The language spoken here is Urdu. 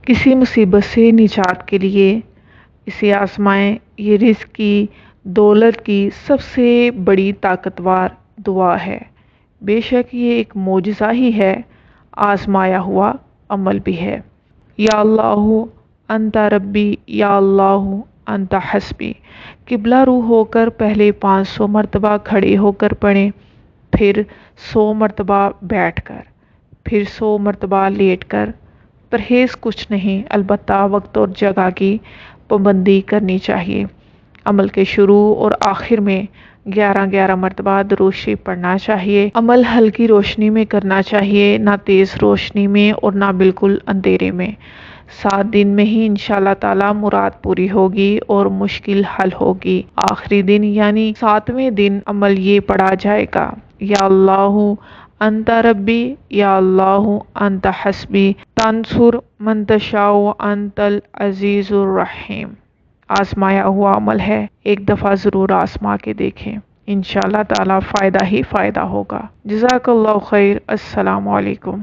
کسی مصیبت سے نجات کے لیے اسے آزمائیں۔ یہ رزق کی، دولت کی سب سے بڑی طاقتور دعا ہے۔ بے شک یہ ایک معجزہ ہی ہے، آزمایا ہوا عمل بھی ہے۔ یا اللہ انت ربی، یا اللہ انت حسبی، قبلہ رو ہو کر پہلے 500 مرتبہ کھڑے ہو کر پڑھیں، پھر 100 مرتبہ بیٹھ کر، پھر 100 مرتبہ لیٹ کر۔ پرہیز کچھ نہیں، البتہ وقت اور جگہ کی پابندی کرنی چاہیے۔ عمل کے شروع اور آخر میں 11 مرتبہ درود شریف پڑھنا چاہیے۔ عمل ہلکی روشنی میں کرنا چاہیے، نہ تیز روشنی میں اور نہ بالکل اندھیرے میں۔ 7 دن میں ہی انشاءاللہ تعالی مراد پوری ہوگی اور مشکل حل ہوگی۔ آخری دن یعنی 7ویں دن عمل یہ پڑھا جائے گا، یا اللہ انت ربی، یا اللہ انت حسبی، تنصر من تشاء انت العزیز الرحیم۔ آزمایا ہوا عمل ہے، ایک دفعہ ضرور آزما کے دیکھیں، انشاءاللہ تعالی فائدہ ہی فائدہ ہوگا۔ جزاک اللہ خیر۔ السلام علیکم۔